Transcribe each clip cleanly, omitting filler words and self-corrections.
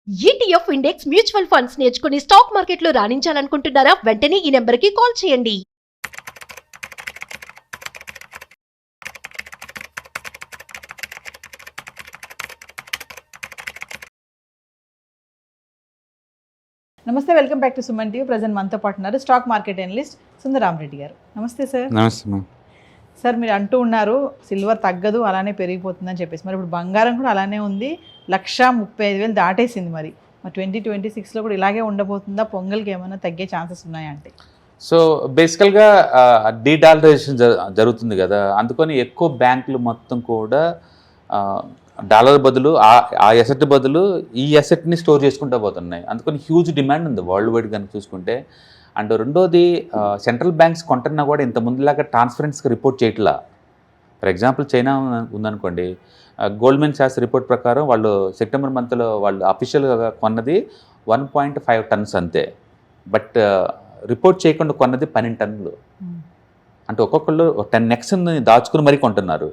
ETF index mutual funds నేర్చుకుని stock మార్కెట్లో రాణించాలనుకుంటున్నారా? వెంటనే ఈ నెంబర్కి కాల్ చేయండి. నమస్తే, welcome back to Suman TV. Present మనతో పాటు ఉన్నారు స్టాక్ మార్కెట్ అనలిస్ట్ సుందరామరెడ్డి గారు. నమస్తే సార్. నమస్తే మ్యామ్. సార్, మీరు అంటూ ఉన్నారు సిల్వర్ తగ్గదు, అలానే పెరిగిపోతుందని చెప్పేసి. మరి ఇప్పుడు బంగారం కూడా అలానే ఉంది, 1,35,000 దాటేసింది. మరి 2026లో కూడా ఇలాగే ఉండబోతుందా? పొంగల్కి ఏమైనా తగ్గే ఛాన్సెస్ ఉన్నాయా అంటే? సో బేసికల్గా డీడాలరైజేషన్ జరుగుతుంది కదా, అందుకని ఎక్కువ బ్యాంకులు మొత్తం కూడా డాలర్ బదులు ఆ ఎసెట్ బదులు ఈ ఎసెట్ని స్టోర్ చేసుకుంటూ పోతున్నాయి. అందుకని హ్యూజ్ డిమాండ్ ఉంది వరల్డ్ వైడ్ కనుక చూసుకుంటే. అండ్ రెండోది, సెంట్రల్ బ్యాంక్స్ కొంటున్నా కూడా ఇంత ముందులాగా ట్రాన్స్పరెన్స్గా రిపోర్ట్ చేయట్లా. ఫర్ ఎగ్జాంపుల్ చైనా ఉందనుకోండి, గోల్డ్మెన్ సాక్స్ రిపోర్ట్ ప్రకారం వాళ్ళు సెప్టెంబర్ మంత్లో వాళ్ళు అఫీషియల్గా కొన్నది 1.5 టన్స్ అంతే. బట్ రిపోర్ట్ చేయకుండా కొన్నది 12 టన్నులు. అంటే ఒక్కొక్కళ్ళు 10x దాచుకుని మరీ కొంటున్నారు.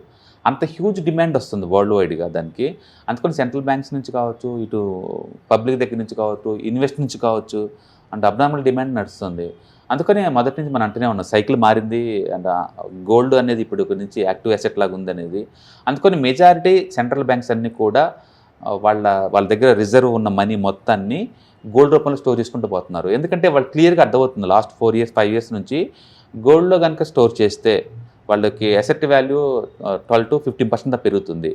అంత హ్యూజ్ డిమాండ్ వస్తుంది వరల్డ్ వైడ్గా దానికి. అందుకని సెంట్రల్ బ్యాంక్స్ నుంచి కావచ్చు, ఇటు పబ్లిక్ దగ్గర నుంచి కావచ్చు, ఇన్వెస్ట్ నుంచి కావచ్చు, అండ్ అబ్నార్మల్ డిమాండ్ నడుస్తుంది. అందుకని మొదటి నుంచి మనం అంటూనే ఉన్నాం, సైకిల్ మారింది అండ్ గోల్డ్ అనేది ఇప్పుడు నుంచి యాక్టివ్ అసెట్ లాగా ఉంది అనేది. అందుకని మెజారిటీ సెంట్రల్ బ్యాంక్స్ అన్నీ కూడా వాళ్ళ దగ్గర రిజర్వ్ ఉన్న మనీ మొత్తాన్ని గోల్డ్ రూపంలో స్టోర్ చేసుకుంటూ పోతున్నారు. ఎందుకంటే వాళ్ళు క్లియర్గా అర్థమవుతుంది లాస్ట్ 4 years 5 years నుంచి గోల్డ్లో కనుక స్టోర్ చేస్తే వాళ్ళకి అసెట్ వాల్యూ 12 to 15% పెరుగుతుంది.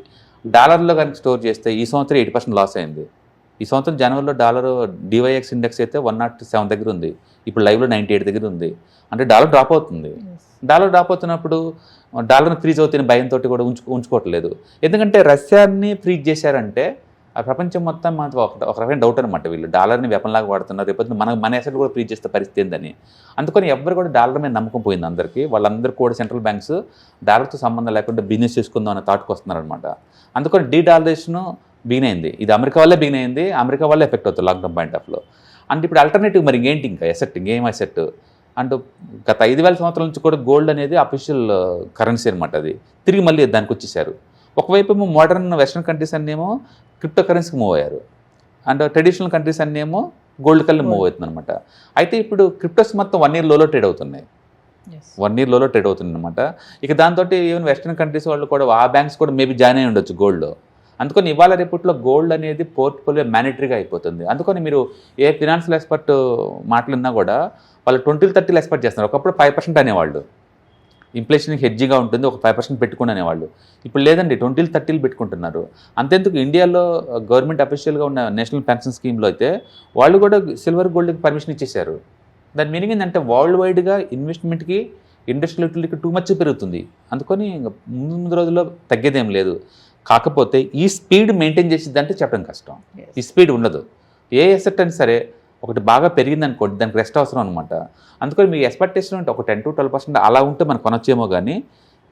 డాలర్లో కనుక స్టోర్ చేస్తే ఈ సంవత్సరం 80% లాస్ అయింది. ఈ సంవత్సరం జనవరిలో డాలర్ DYX ఇండెక్స్ అయితే 107 దగ్గర ఉంది, ఇప్పుడు లైవ్లో 98 దగ్గర ఉంది. అంటే డాలర్ డ్రాప్ అవుతుంది. డాలర్ డ్రాప్ అవుతున్నప్పుడు డాలర్ని ఫ్రీజ్ అవుతున్న భయంతో కూడా ఉంచుకోవట్లేదు. ఎందుకంటే రష్యాని ఫ్రీజ్ చేశారంటే ఆ ప్రపంచం మొత్తం మనకు ఒక రకమైన డౌట్ అనమాట, వీళ్ళు డాలర్ని వెపన్లాగా వాడుతున్నారు, రేపొద్దు మన అసెట్ కూడా ఫ్రీజ్ చేస్తే పరిస్థితి ఏందని. అందుకని ఎవ్వరు కూడా డాలర్ మీద నమ్మకం పోయింది అందరికీ. వాళ్ళందరూ కూడా సెంట్రల్ బ్యాంక్స్ డాలర్తో సంబంధం లేకుండా బిజినెస్ చేసుకుందాం అనే థాట్కి వస్తున్నారనమాట. అందుకని డీడాలరైజేషన్ బిగిన్ అయింది. ఇది అమెరికా వల్లే బిగిన్ అయింది, అమెరికా వల్లే ఎఫెక్ట్ అవుతుంది లాంగ్ టర్మ్ పాయింట్ ఆఫ్లో. అంటే ఇప్పుడు ఆల్టర్నేటివ్ మరి ఇంకేంటి, ఇంకా ఎసెట్ ఇంకేం ఎసెట్ అంటూ గత 5,000 సంవత్సరాల నుంచి కూడా గోల్డ్ అనేది అఫీషియల్ కరెన్సీ అనమాట. అది తిరిగి మళ్ళీ దానికి వచ్చేసారు. ఒకవైపు ఏమో మోడర్న్ వెస్ట్రన్ కంట్రీస్ అన్నేమో క్రిప్టో కరెన్సీకి మూవ్ అయ్యారు, అండ్ ట్రెడిషనల్ కంట్రీస్ అన్నేమో గోల్డ్ కల్ని మూవ్ అవుతుంది అనమాట. అయితే ఇప్పుడు క్రిప్టోస్ మొత్తం 1 year లోలో ట్రేడ్ అవుతున్నాయి, 1 year లోలో ట్రేడ్ అవుతుంది అనమాట. ఇక దాంతో ఈవెన్ వెస్ట్రన్ కంట్రీస్ వాళ్ళు కూడా ఆ బ్యాంక్స్ కూడా మేబీ జాయిన్ అయి ఉండొచ్చు గోల్డ్లో. అందుకని ఇవాళ రేపట్లో గోల్డ్ అనేది పోర్ట్ఫోలియో మ్యాండేటరీగా అయిపోతుంది. అందుకని మీరు ఏ ఫినాన్షియల్ ఎక్స్పర్ట్ మాటలున్నా కూడా వాళ్ళు 20-30 ఎక్స్పెక్ట్ చేస్తున్నారు. ఒకప్పుడు 5% అనేవాళ్ళు, ఇన్ఫ్లేషన్ హెడ్జిగా ఉంటుంది, ఒక 5% పెట్టుకుని అనేవాళ్ళు. ఇప్పుడు లేదండి, 20-30 పెట్టుకుంటున్నారు. అంతెందుకు ఇండియాలో గవర్నమెంట్ అఫీషియల్గా ఉన్న నేషనల్ పెన్షన్ స్కీమ్లో అయితే వాళ్ళు కూడా సిల్వర్ గోల్డ్కి పర్మిషన్ ఇచ్చేశారు. దాని మీనింగ్ ఏంటంటే వరల్డ్ వైడ్గా ఇన్వెస్ట్మెంట్కి ఇండస్ట్రియల్ యూటిలిటీకి టూ మచ్ పెరుగుతుంది. అందుకని ముందు రోజుల్లో తగ్గేదేం లేదు. కాకపోతే ఈ స్పీడ్ మెయింటైన్ చేసిద్దంటే చెప్పడం కష్టం. ఈ స్పీడ్ ఉండదు. ఏ ఎసెట్ అయినా సరే ఒకటి బాగా పెరిగింది అనుకోండి, దానికి రెస్ట్ అవసరం అనమాట. అందుకని మీ ఎక్స్పెక్టేషన్ ఉంటే ఒక 10 to 12% అలా ఉంటే మనం కొనొచ్చేమో, కానీ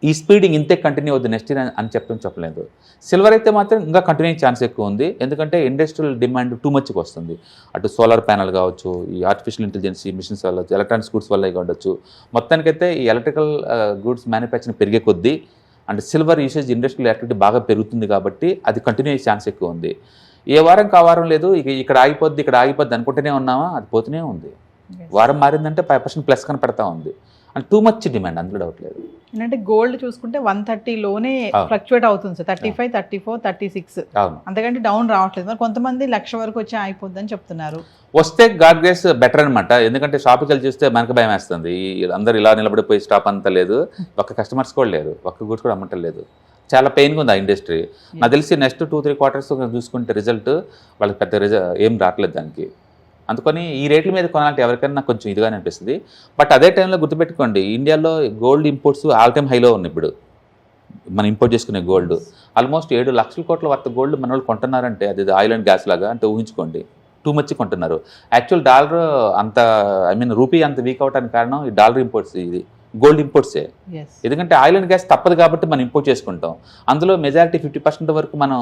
ఈ స్పీడింగ్ ఇంతే కంటిన్యూ అవుతుంది నెక్స్ట్ ఇయర్ అని చెప్పలేదు. సిల్వర్ అయితే మాత్రం ఇంకా కంటిన్యూ ఛాన్స్ ఎక్కువ ఉంది. ఎందుకంటే ఇండస్ట్రియల్ డిమాండ్ టూ మచ్కి వస్తుంది. అటు సోలార్ ప్యానల్ కావచ్చు, ఈ ఆర్టిఫిషియల్ ఇంటెలిజెన్స్ మిషన్స్ వల్ల, ఎలక్ట్రానిక్స్ గూడ్స్ వల్ల ఉండొచ్చు. మొత్తానికైతే ఈ ఎలక్ట్రికల్ గూడ్స్ మ్యానుఫ్యాక్చరింగ్ పెరిగే కొద్దీ and silver usage industrial activity బాగా పెరుగుతుంది కాబట్టి అది కంటిన్యూ అయ్యే ఛాన్స్ ఎక్కువ ఉంది. ఏ వారం కావారం లేదు, ఇక్కడ ఆగిపోద్ది అనుకుంటూనే ఉన్నామా, అది పోతూనే ఉంది. వారం మారిందంటే 5% ప్లస్ కనపడతా ఉంది. అండ్ టూ మచ్ డిమాండ్, అందులో డౌట్ లేదు. ఏంటంటే గోల్డ్ చూసుకుంటే 130 లోనే ఫ్లక్చువేట్ అవుతుంది సార్, 35, 34, 36, అంతకంటే డౌన్ రావట్లేదు. మరి కొంతమంది 1,00,000 వరకు వచ్చి అయిపోద్దని చెప్తున్నారు. వస్తే గాడ్ గ్రేస్ బెటర్ అనమాట. ఎందుకంటే షాప్కి వెళ్ళి చూస్తే మనకు భయం వేస్తుంది. అందరూ ఇలా నిలబడిపోయి స్టాప్ అంతా లేదు, ఒక్క కస్టమర్స్ కూడా లేరు, ఒక్క గూడ్స్ కూడా అమ్మటం లేదు. చాలా పెయిన్గా ఉంది ఆ ఇండస్ట్రీ. నాకు తెలిసి నెక్స్ట్ 2-3 quarters చూసుకుంటే రిజల్ట్ వాళ్ళకి పెద్ద ఏం రావట్లేదు దానికి. అందుకని ఈ రేట్ల మీద కొనాలంటే ఎవరికైనా కొంచెం ఇదిగానే అనిపిస్తుంది. బట్ అదే టైంలో గుర్తుపెట్టుకోండి, ఇండియాలో గోల్డ్ ఇంపోర్ట్స్ ఆల్ టైమ్ హైలో ఉన్నాయి. ఇప్పుడు మనం ఇంపోర్ట్ చేసుకునే గోల్డ్ ఆల్మోస్ట్ 7 లక్షల కోట్ల వర్త్ గోల్డ్ మన వాళ్ళు కొంటున్నారంటే అది ఆయిల్ అండ్ గ్యాస్ లాగా. అంటే ఊహించుకోండి, టూ మచ్ కొంటున్నారు. యాక్చువల్ డాలర్ అంత రూపీ అంత వీక్ అవడానికి కారణం ఈ డాలర్ ఇంపోర్ట్స్, ఇది గోల్డ్ ఇంపోర్ట్సే. ఎందుకంటే ఆయిల్ అండ్ గ్యాస్ తప్పదు కాబట్టి మనం ఇంపోర్ట్ చేసుకుంటాం. అందులో మెజారిటీ 50% వరకు మనం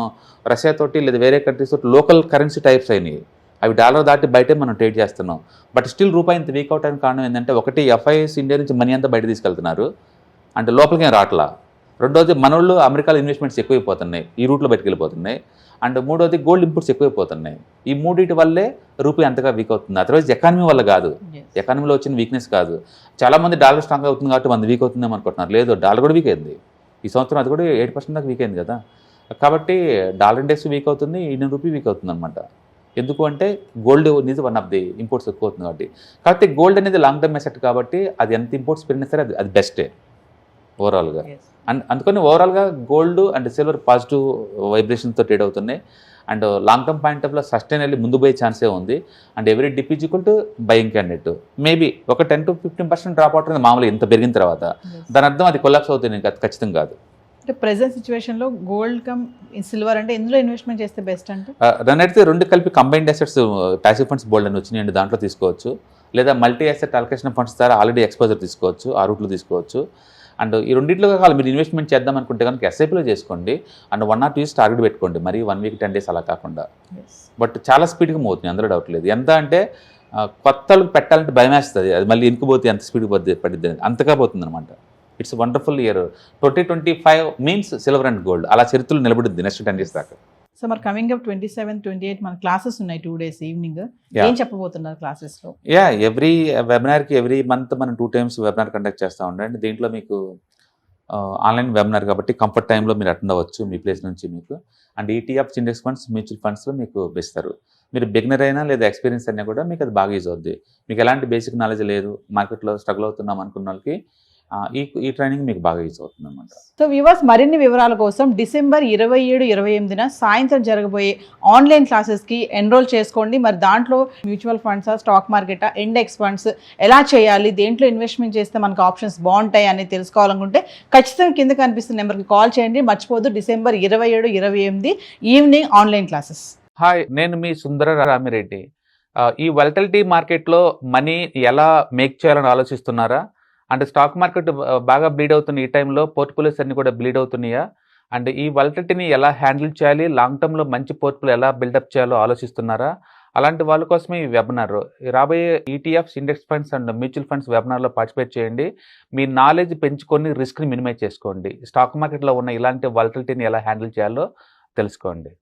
రష్యా తోటి లేదా వేరే కంట్రీస్ తోటి లోకల్ కరెన్సీ టైప్స్ అయినాయి. అవి డాలర్ దాటి బయటే మనం ట్రేడ్ చేస్తున్నాం. బట్ స్టిల్ రూపాయి ఇంత వీక్ అవడానికి కారణం ఏంటంటే, ఒకటి FIIs ఇండియా నుంచి మనీ అంతా బయట తీసుకెళ్తున్నారు, అంటే లోపలికి రావట్లా. రెండోది మనోళ్ళు అమెరికాలో ఇన్వెస్ట్మెంట్స్ ఎక్కువైపోతున్నాయి, ఈ రూట్లో బయటకు వెళ్ళిపోతున్నాయి. అండ్ మూడోది గోల్డ్ ఇంపోర్ట్స్ ఎక్కువైపోతున్నాయి. ఈ మూడింటి వల్లే రూపీ అంతగా వీక్ అవుతుంది. అదర్వైజ్ ఎకానమీ వల్ల కాదు, ఎకానమీలో వచ్చిన వీక్నెస్ కాదు. చాలామంది డాలర్ స్ట్రాంగ్ అవుతుంది కాబట్టి మంది వీక్ అవుతుందేమో అనుకుంటున్నారు. లేదు, డాలర్ కూడా వీక్ అయింది ఈ సంవత్సరం, అది కూడా 8% దాకా వీక్ అయింది కదా. కాబట్టి డాలర్ ఇండెక్స్ వీక్ అవుతుంది, ఇండియన్ రూపీ వీక్ అవుతుంది అనమాట. ఎందుకు అంటే గోల్డ్ అనేది వన్ ఆఫ్ ది ఇంపోర్ట్స్ ఎక్కువ అవుతుంది కాబట్టి గోల్డ్ అనేది లాంగ్ టర్మ్ అసెట్ కాబట్టి అది ఎంత ఇంపోర్ట్స్ పెరిగినా సరే అది బెస్టే ఓవరాల్గా. అండ్ అందుకని ఓవరాల్గా గోల్డ్ అండ్ సిల్వర్ పాజిటివ్ వైబ్రేషన్తో ట్రేడ్ అవుతున్నాయి. And long term point of లో సస్టైన్ వెళ్ళి ముందు పోయే ఛాన్సే ఉంది. And every dip is equal to buying candidate. Maybe ఒక 10 to 15% డ్రాప్ అవుట్ అనేది మామూలుగా ఇంత పెరిగిన తర్వాత, దాని అర్థం అది కొలాప్స్ అవుతుంది ఖచ్చితంగా కాదు. అంటే ప్రెసెంట్ సిచ్యువేషన్లో గోల్డ్ కమ్ సిల్వర్ అంటే ఎందులో ఇన్వెస్ట్మెంట్ చేస్తే బెస్ట్ అంటే రన్ అయితే రెండు కలిపి కంబైన్డ్ అసెట్స్ ప్యాసివ్ ఫండ్స్ బోల్డ్ అని వచ్చినాయండి, దాంట్లో తీసుకోవచ్చు. లేదా మల్టీ అసెట్ అలొకేషన్ ఫండ్స్ ద్వారా ఆల్రెడీ ఎక్స్పోజర్ తీసుకోవచ్చు, ఆ రూట్లో తీసుకోవచ్చు. అండ్ ఈ రెండింటిలో కావాలి మీరు ఇన్వెస్ట్మెంట్ చేద్దాం అనుకుంటే కనుక ఎస్ఐపీలో చేసుకోండి. అండ్ 1 or 2 years టార్గెట్ పెట్టుకోండి, మరి 1 week 10 days అలా కాకుండా. బట్ చాలా స్పీడ్గా మూవ్ అవుతుంది, అందులో డౌట్ లేదు. ఎంత అంటే కొత్త పెట్టాలంటే భయం వేస్తుంది, అది మళ్ళీ ఇనుకుపోతే ఎంత స్పీడ్ పడిద్ది అంతగా పోతుంది అనమాట. It's wonderful year 2025 means silver and gold అలా చరిత్రలు నిలబడుద్ది నెక్స్ట్ 10 years దాకా. సో మరి కమింగ్ అప్ 27, 28 మన క్లాసెస్ ఉన్నాయి 2 days ఈవినింగ్. ఏం చెప్పబోతున్నారు క్లాసెస్లో? ఎవ్రీ వెబినార్కి ఎవ్రీ మంత్ మనం 2 times వెబినార్ కండక్ట్ చేస్తూ ఉండండి. దీంట్లో మీకు ఆన్లైన్ వెబినార్ కాబట్టి కంఫర్ట్ టైంలో మీరు అటెండ్ అవ్వచ్చు మీ ప్లేస్ నుంచి మీకు. And ETFs, index funds, mutual ఫండ్స్లో మీకు ఇస్తారు. మీరు బిగినర్ అయినా లేదా ఎక్స్పీరియన్స్ అయినా కూడా మీకు అది బాగా యూజ్ అవుద్ది. మీకు ఎలాంటి బేసిక్ నాలెడ్జ్ లేదు, మార్కెట్లో స్ట్రగుల్ అవుతున్నాం అనుకున్న వాళ్ళకి ఈ ట్రైనింగ్ మీకు బాగా యూజ్ అవుతుంది అనమాట. సో వ్యూవర్స్, మరిన్ని వివరాల కోసం December 27, 28 సాయంత్రం జరగబోయే ఆన్లైన్ క్లాసెస్కి ఎన్రోల్ చేసుకోండి. మరి దాంట్లో మ్యూచువల్ ఫండ్సా, స్టాక్ మార్కెటా, ఇండెక్స్ ఫండ్స్ ఎలా చేయాలి, దేంట్లో ఇన్వెస్ట్మెంట్ చేస్తే మనకు ఆప్షన్స్ బాగుంటాయి అనేది తెలుసుకోవాలనుకుంటే ఖచ్చితంగా కింద కనిపిస్తున్న నెంబర్కి కాల్ చేయండి. మర్చిపోద్దు December 27, 28 evening online classes. Hi, నేను మీ సుందర రామిరెడ్డి. ఈ వాలటిలిటీ మార్కెట్లో మనీ ఎలా మేక్ చేయాలని ఆలోచిస్తున్నారా? అంటే స్టాక్ మార్కెట్ బాగా బ్లీడ్ అవుతున్న ఈ టైంలో పోర్ట్ఫోలియోస్ అన్ని కూడా బ్లీడ్ అవుతున్నాయా? అండ్ ఈ వాలటిలిటీని ఎలా హ్యాండిల్ చేయాలి, లాంగ్ టర్మ్లో మంచి పోర్ట్ఫోలియో ఎలా బిల్డప్ చేయాలో ఆలోచిస్తున్నారా? అలాంటి వాళ్ళ కోసమే ఈ వెబినార్. రాబోయే ETFs, index funds and mutual funds వెబినార్లో పార్టిసిపేట్ చేయండి. మీ నాలెడ్జ్ పెంచుకొని రిస్క్ని మినిమైజ్ చేసుకోండి. స్టాక్ మార్కెట్లో ఉన్న ఇలాంటి వాలటిలిటీని ఎలా హ్యాండిల్ చేయాలో తెలుసుకోండి.